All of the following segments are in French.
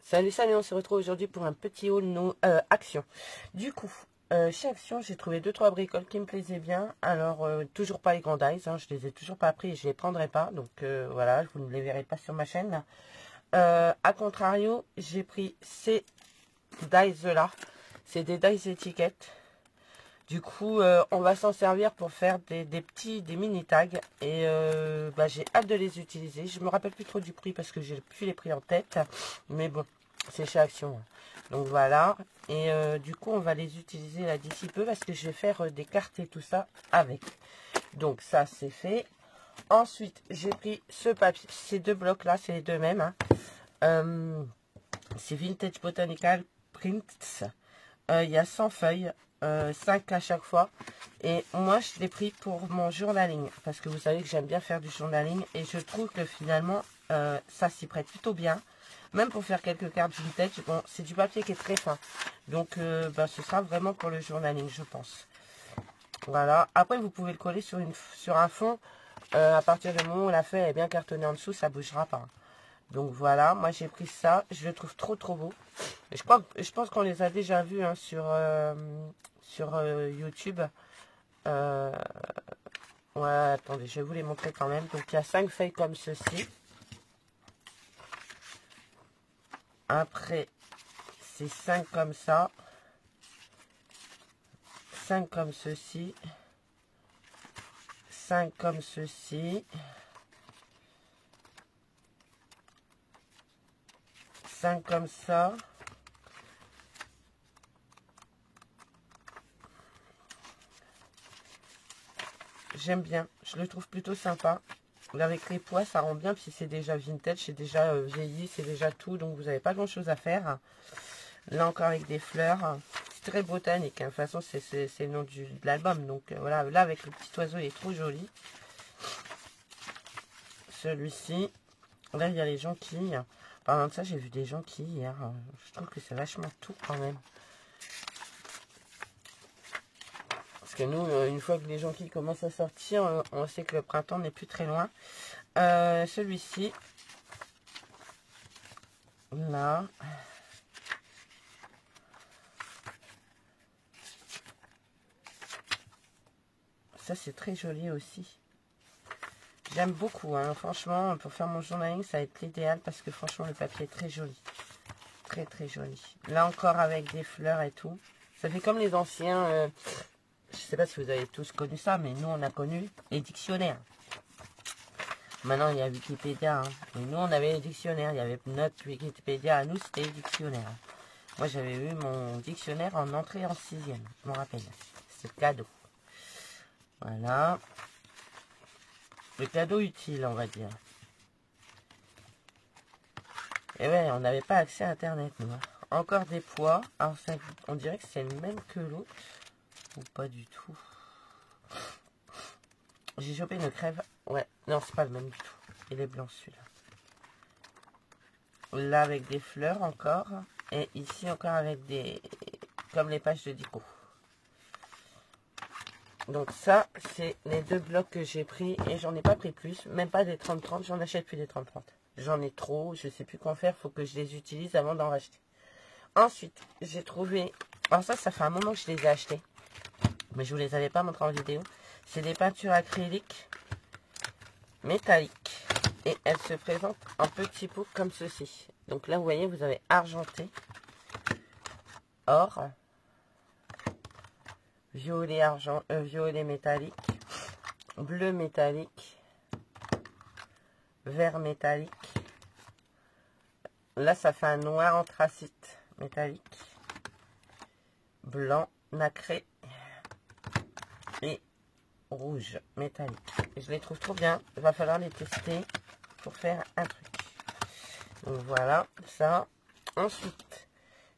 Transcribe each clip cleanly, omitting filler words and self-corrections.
Salut, salut, on se retrouve aujourd'hui pour un petit haul Action. Du coup, chez Action, j'ai trouvé 2-3 bricoles qui me plaisaient bien. Alors, toujours pas les Grand Eyes, hein, je les ai toujours pas pris et je les prendrai pas. Donc voilà, vous ne les verrez pas sur ma chaîne. A contrario, j'ai pris ces dies là. C'est des dies étiquettes. Du coup, on va s'en servir pour faire des mini tags. Et j'ai hâte de les utiliser. Je me rappelle plus trop du prix parce que j'ai plus les prix en tête. Mais bon, c'est chez Action. Donc voilà. Et du coup, on va les utiliser là d'ici peu parce que je vais faire des cartes et tout ça avec. Donc ça, c'est fait. Ensuite, j'ai pris ce papier. Ces deux blocs là, c'est les deux mêmes. Hein. C'est Vintage Botanical Prints. Il y a 100 feuilles. 5 à chaque fois, et moi je l'ai pris pour mon journaling parce que vous savez que j'aime bien faire du journaling et je trouve que finalement ça s'y prête plutôt bien, même pour faire quelques cartes vintage. Bon, c'est du papier qui est très fin, donc ce sera vraiment pour le journaling, je pense. Voilà, après vous pouvez le coller sur un fond à partir du moment où la feuille est bien cartonnée en dessous, ça bougera pas. Donc voilà, moi j'ai pris ça, je le trouve trop beau. Je pense qu'on les a déjà vus hein, sur YouTube. Ouais, attendez, je vais vous les montrer quand même. Donc il y a 5 feuilles comme ceci. Après, c'est 5 comme ça. 5 comme ceci. 5 comme ceci. 5 comme ça. J'aime bien, je le trouve plutôt sympa. Avec les poids, ça rend bien, puis c'est déjà vintage, c'est déjà vieilli, c'est déjà tout, donc vous n'avez pas grand chose à faire. Là encore avec des fleurs, c'est très botanique, hein. De toute façon c'est le nom de l'album, donc voilà, là avec le petit oiseau il est trop joli. Celui-ci, là il y a les jonquilles. Parlant de ça, j'ai vu des jonquilles hier, je trouve que c'est vachement tout quand même. Parce que nous, une fois que les jonquilles commencent à sortir, on sait que le printemps n'est plus très loin. Celui-ci, là, ça c'est très joli aussi. J'aime beaucoup, hein. Franchement, pour faire mon journaling, ça va être l'idéal parce que franchement, le papier est très joli. Très joli. Là encore avec des fleurs et tout. Ça fait comme les anciens... je sais pas si vous avez tous connu ça, mais nous on a connu les dictionnaires. Maintenant il y a Wikipédia, hein. Et nous on avait les dictionnaires, il y avait notre Wikipédia à nous, c'était les dictionnaires. Moi j'avais eu mon dictionnaire en entrée en 6e, je me rappelle. C'est cadeau. Voilà. Le cadeau utile, on va dire. Et ouais, on n'avait pas accès à internet, nous. Encore des poids. Alors on dirait que c'est le même que l'autre. Ou pas du tout. J'ai chopé une crève. Ouais, non, c'est pas le même du tout. Il est blanc celui-là. Là avec des fleurs encore. Et ici encore avec des... comme les pages de dico. Donc ça, c'est les deux blocs que j'ai pris. Et j'en ai pas pris plus. Même pas des 30-30. J'en achète plus des 30-30. J'en ai trop. Je sais plus quoi faire. Faut que je les utilise avant d'en racheter. Ensuite, j'ai trouvé... alors ça fait un moment que je les ai achetés. Mais je vous les avais pas montré en vidéo. C'est des peintures acryliques métalliques. Et elles se présentent en petits pots comme ceci. Donc là, vous voyez, vous avez argenté, or, violet, argent, violet métallique, bleu métallique, vert métallique. Là, ça fait un noir anthracite métallique, blanc nacré et rouge métallique. Et je les trouve trop bien. Il va falloir les tester pour faire un truc. Donc voilà, ça. Ensuite,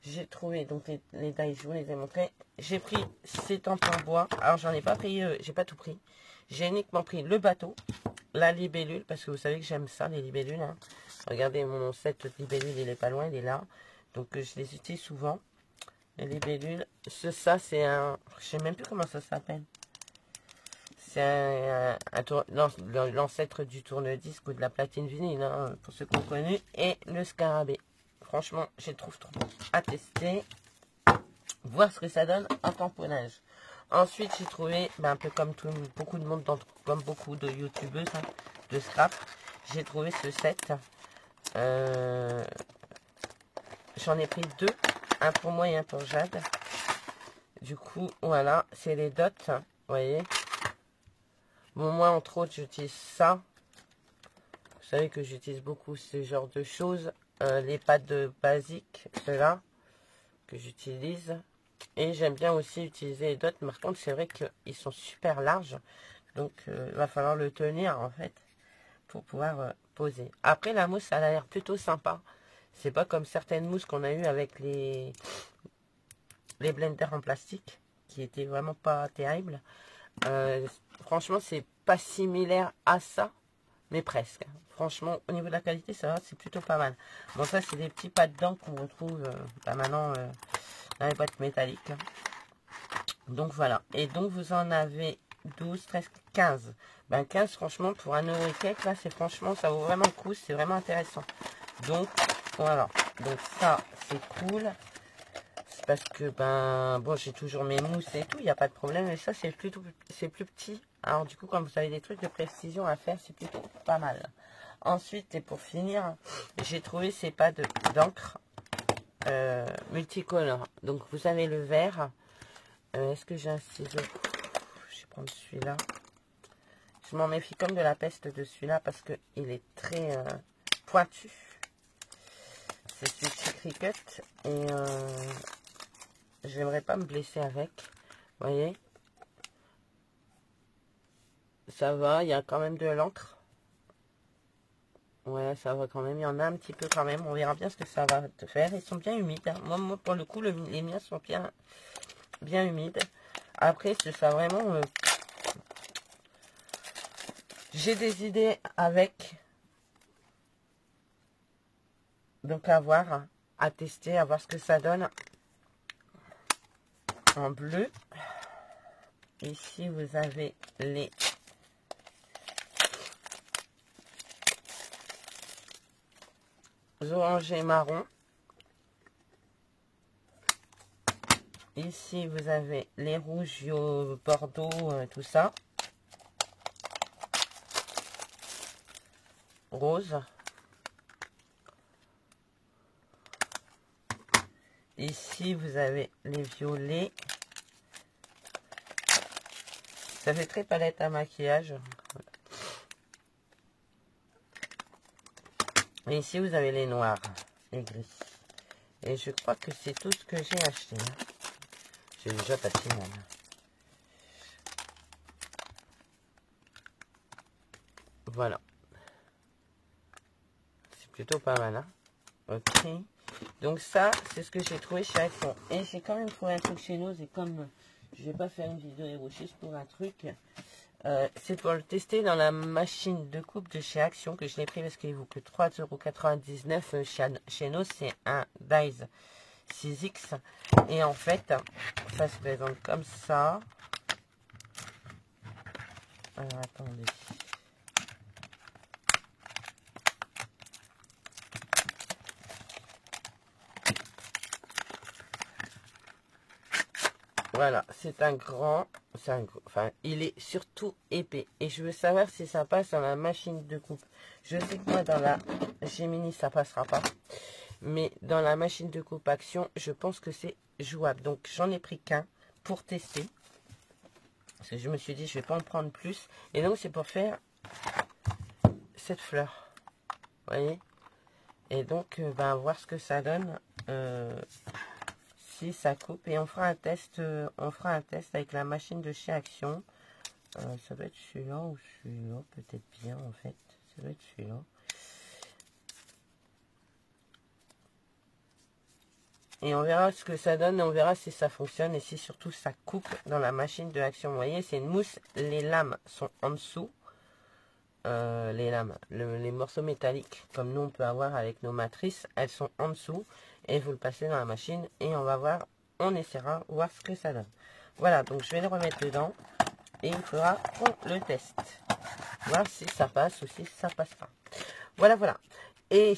j'ai trouvé donc les tailles, je vous les ai montrées. J'ai pris ces tampons bois. Alors j'en ai pas pris, j'ai pas tout pris. J'ai uniquement pris le bateau, la libellule, parce que vous savez que j'aime ça, les libellules. Hein. Regardez, mon set de libellules, il est pas loin, il est là. Donc je les utilise souvent. Les libellules. Ça, c'est un... je sais même plus comment ça s'appelle. C'est l'ancêtre du tourne-disque ou de la platine vinyle, hein, pour ceux qui ont connu. Et le scarabée. franchement, je trouve trop bon à tester. Voir ce que ça donne en tamponnage. Ensuite, j'ai trouvé, un peu comme beaucoup de monde, comme beaucoup de youtubeuses, hein, de scrap, j'ai trouvé ce set. J'en ai pris deux, un pour moi et un pour Jade. Du coup, voilà, c'est les dots, hein, vous voyez. Bon, moi, entre autres, j'utilise ça. Vous savez que j'utilise beaucoup ce genre de choses. Les pattes basiques, ceux-là, que j'utilise. Et j'aime bien aussi utiliser les dots. Mais par contre, c'est vrai qu'ils sont super larges. Donc, il va falloir le tenir, en fait, pour pouvoir poser. Après, la mousse, elle a l'air plutôt sympa. C'est pas comme certaines mousses qu'on a eues avec les blenders en plastique, qui étaient vraiment pas terribles. Franchement, c'est pas similaire à ça, mais presque. Franchement, au niveau de la qualité, ça va, c'est plutôt pas mal. Bon, ça, c'est des petits pas de dents qu'on retrouve maintenant dans les boîtes métalliques. Donc, voilà. Et donc, vous en avez 12, 13, 15. 15, franchement, pour un euro et quelques, là, c'est franchement, ça vaut vraiment le coup. C'est vraiment intéressant. Donc, voilà. Donc, ça, c'est cool. C'est parce que, bon, j'ai toujours mes mousses et tout. Il n'y a pas de problème. Mais ça, c'est plus petit. Alors, du coup, quand vous avez des trucs de précision à faire, c'est plutôt pas mal. Ensuite, et pour finir, j'ai trouvé ces pads d'encre multicolores. Donc, vous avez le vert. Est-ce que j'ai un ciseau? Je vais prendre celui-là. Je m'en méfie comme de la peste de celui-là parce qu'il est très pointu. C'est celui Cricut. Et j'aimerais pas me blesser avec. Vous voyez? Ça va, il y a quand même de l'encre. Ouais, ça va quand même. Il y en a un petit peu quand même. On verra bien ce que ça va te faire. Ils sont bien humides. Hein. Moi, pour le coup, les miens sont bien humides. Après, c'est ça vraiment... j'ai des idées avec. Donc, à voir, à tester, à voir ce que ça donne. En bleu. Ici, vous avez les... orange et marron. Ici, vous avez les rouges, bordeaux, tout ça. Rose. Ici, vous avez les violets. Ça fait très palette à maquillage. Et ici, vous avez les noirs, les gris. Et je crois que c'est tout ce que j'ai acheté. J'ai déjà passé même. Voilà. C'est plutôt pas mal, hein. Ok. Donc ça, c'est ce que j'ai trouvé chez iPhone. Et j'ai quand même trouvé un truc chez nous. Et comme je vais pas faire une vidéo érochiste pour un truc, c'est pour le tester dans la machine de coupe de chez Action que je l'ai pris parce qu'il vaut que 3,99 € chez nous. C'est un Dyze 6X. Et en fait, ça se présente comme ça. Alors, attendez. Voilà, c'est un grand, enfin, il est surtout épais. Et je veux savoir si ça passe dans la machine de coupe. Je sais que moi, dans la Gemini, ça passera pas. Mais dans la machine de coupe Action, je pense que c'est jouable. Donc, j'en ai pris qu'un pour tester. Parce que je me suis dit, je vais pas en prendre plus. Et donc, c'est pour faire cette fleur. Vous voyez? Et donc, voir ce que ça donne. Si ça coupe. Et on fera un test avec la machine de chez Action. Ça doit être celui-là ou celui-là. Peut-être bien, en fait. Ça doit être celui-là. Et on verra ce que ça donne, et on verra si ça fonctionne et si surtout ça coupe dans la machine de Action. Vous voyez, c'est une mousse, les lames sont en dessous. Les lames, les morceaux métalliques, comme nous on peut avoir avec nos matrices, elles sont en dessous. Et vous le passez dans la machine et on va voir, on essaiera, voir ce que ça donne. Voilà, donc je vais le remettre dedans et il faudra qu'on le teste. Voir si ça passe ou si ça passe pas. Voilà, voilà. Et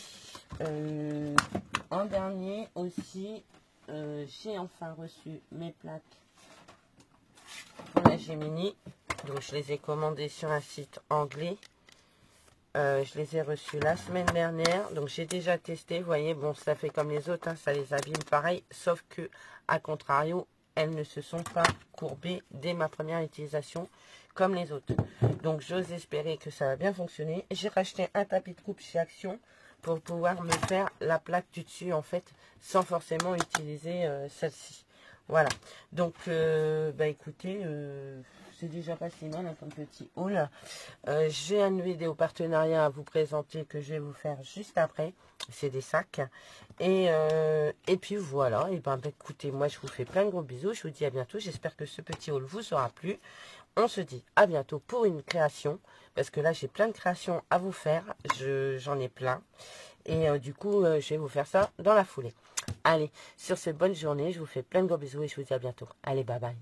en dernier aussi, j'ai enfin reçu mes plaques pour la Gemini. Donc je les ai commandées sur un site anglais. Je les ai reçues la semaine dernière. Donc j'ai déjà testé. Vous voyez, bon, ça fait comme les autres, hein, ça les abîme pareil. Sauf que, à contrario, elles ne se sont pas courbées dès ma première utilisation comme les autres. Donc j'ose espérer que ça va bien fonctionner. J'ai racheté un tapis de coupe chez Action pour pouvoir me faire la plaque du dessus en fait, sans forcément utiliser celle-ci. Voilà. Donc, bah écoutez, c'est déjà pas si mal hein, comme petit haul. J'ai un vidéo partenariat à vous présenter que je vais vous faire juste après. C'est des sacs. Et puis voilà. Et ben écoutez, moi je vous fais plein de gros bisous. Je vous dis à bientôt. J'espère que ce petit haul vous aura plu. On se dit à bientôt pour une création. Parce que là j'ai plein de créations à vous faire. J'en ai plein. Et du coup, je vais vous faire ça dans la foulée. Allez, sur cette bonne journée, je vous fais plein de gros bisous et je vous dis à bientôt. Allez, bye bye.